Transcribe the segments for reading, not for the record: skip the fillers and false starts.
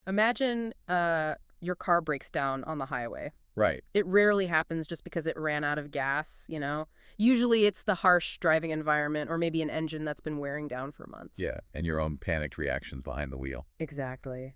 Imagine your car breaks down on the highway. Right. It rarely happens just because it ran out of gas. Usually it's the harsh driving environment or maybe an engine that's been wearing down for months. Yeah, and your own panicked reactions behind the wheel. Exactly.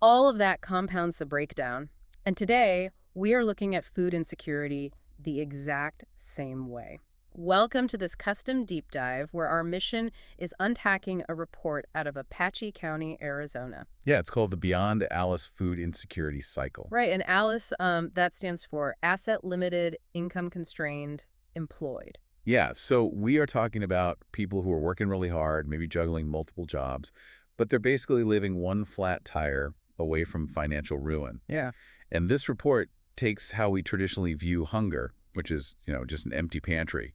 All of that compounds the breakdown. And today, we are looking at food insecurity the exact same way. Welcome to this custom deep dive where our mission is unpacking a report out of Apache County, Arizona. Yeah, it's called the Beyond Alice Food Insecurity Cycle. Right, and ALICE, that stands for Asset Limited, Income Constrained, Employed. Yeah, so we are talking about people who are working really hard, maybe juggling multiple jobs, but they're basically living one flat tire away from financial ruin. Yeah. And this report takes how we traditionally view hunger, which is, just an empty pantry,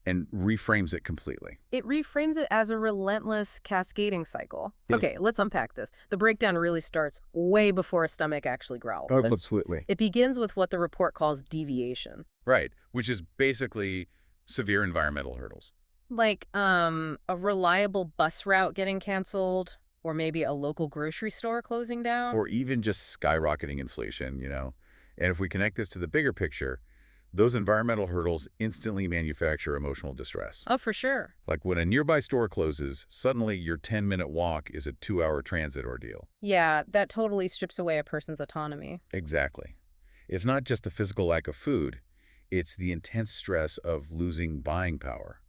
and reframes it completely. It reframes it as a relentless cascading cycle. Yeah. Okay, let's unpack this. The breakdown really starts way before a stomach actually growls. Absolutely. It begins with what the report calls deviation. Right, which is basically severe environmental hurdles. Like a reliable bus route getting canceled, or maybe a local grocery store closing down. Or even just skyrocketing inflation, And if we connect this to the bigger picture, those environmental hurdles instantly manufacture emotional distress. Oh, for sure. Like when a nearby store closes, suddenly your 10-minute walk is a 2-hour transit ordeal. Yeah, that totally strips away a person's autonomy. Exactly. It's not just the physical lack of food, it's the intense stress of losing buying power,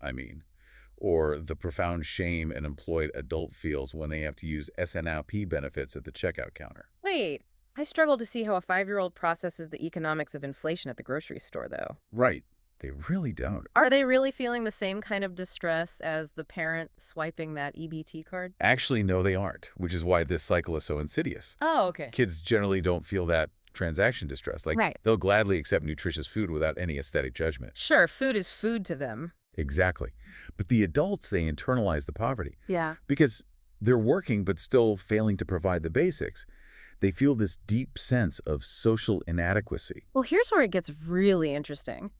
or the profound shame an employed adult feels when they have to use SNLP benefits at the checkout counter. Wait, I struggle to see how a 5-year-old processes the economics of inflation at the grocery store, though. Right. They really don't. Are they really feeling the same kind of distress as the parent swiping that EBT card? Actually, no, they aren't, which is why this cycle is so insidious. Oh, okay. Kids generally don't feel that transaction distress. Right. They'll gladly accept nutritious food without any aesthetic judgment. Sure, food is food to them. Exactly. But the adults, they internalize the poverty. Yeah. Because they're working but still failing to provide the basics. They feel this deep sense of social inadequacy. Well, here's where it gets really interesting.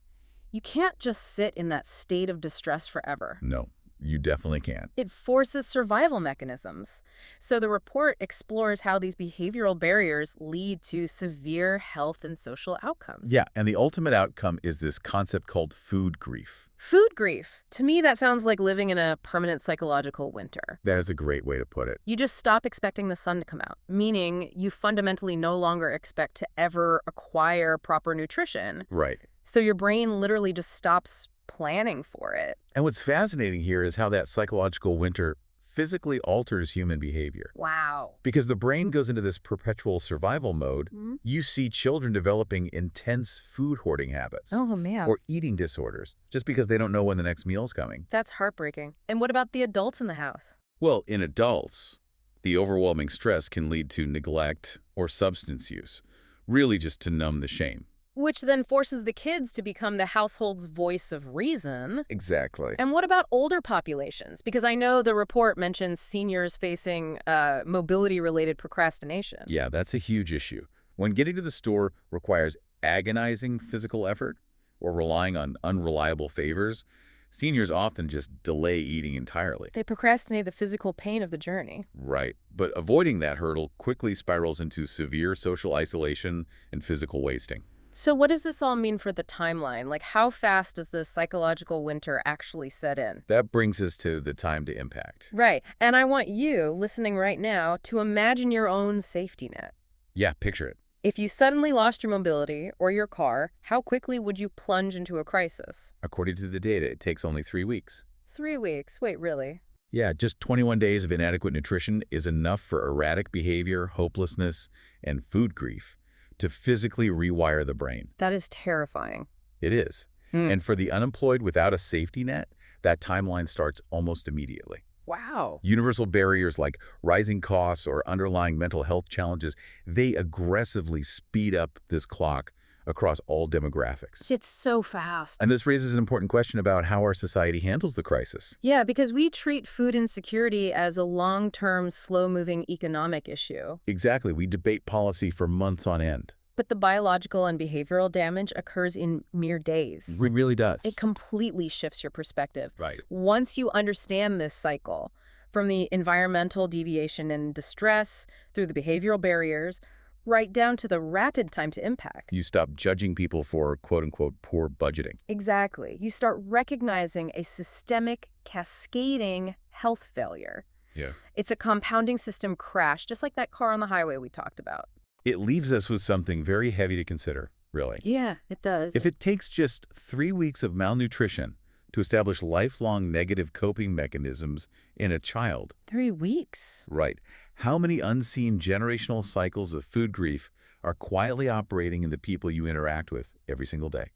You can't just sit in that state of distress forever. No, you definitely can't. It forces survival mechanisms. So the report explores how these behavioral barriers lead to severe health and social outcomes. Yeah, and the ultimate outcome is this concept called food grief. Food grief. To me, that sounds like living in a permanent psychological winter. That is a great way to put it. You just stop expecting the sun to come out, meaning you fundamentally no longer expect to ever acquire proper nutrition. Right. So your brain literally just stops planning for it. And what's fascinating here is how that psychological winter physically alters human behavior. Wow. Because the brain goes into this perpetual survival mode, Mm-hmm. you see children developing intense food hoarding habits. Oh, man. Or eating disorders, just because they don't know when the next meal's coming. That's heartbreaking. And what about the adults in the house? Well, in adults, the overwhelming stress can lead to neglect or substance use, really just to numb the shame. Which then forces the kids to become the household's voice of reason. Exactly. And what about older populations? Because I know the report mentions seniors facing mobility-related procrastination. Yeah, that's a huge issue. When getting to the store requires agonizing physical effort or relying on unreliable favors, seniors often just delay eating entirely. They procrastinate the physical pain of the journey. Right. But avoiding that hurdle quickly spirals into severe social isolation and physical wasting. So what does this all mean for the timeline? Like, how fast does the psychological winter actually set in? That brings us to the time to impact. Right. And I want you, listening right now, to imagine your own safety net. Yeah, picture it. If you suddenly lost your mobility or your car, how quickly would you plunge into a crisis? According to the data, it takes only 3 weeks. 3 weeks. Wait, really? Yeah, just 21 days of inadequate nutrition is enough for erratic behavior, hopelessness, and food grief to physically rewire the brain. That is terrifying. It is. And for the unemployed without a safety net, that timeline starts almost immediately. Wow. Universal barriers like rising costs or underlying mental health challenges, they aggressively speed up this clock across all demographics. It's so fast. And this raises an important question about how our society handles the crisis. Yeah, because we treat food insecurity as a long-term, slow-moving economic issue. Exactly. We debate policy for months on end. But the biological and behavioral damage occurs in mere days. It really does. It completely shifts your perspective. Right. Once you understand this cycle, From the environmental deviation and distress, through the behavioral barriers, right down to the rapid time to impact. You stop judging people for quote-unquote poor budgeting. Exactly. You start recognizing a systemic, cascading health failure. Yeah. It's a compounding system crash, just like that car on the highway we talked about. It leaves us with something very heavy to consider, really. Yeah, it does. If it takes just 3 weeks of malnutrition to establish lifelong negative coping mechanisms in a child, 3 weeks. right, how many unseen generational cycles of food grief are quietly operating in the people you interact with every single day?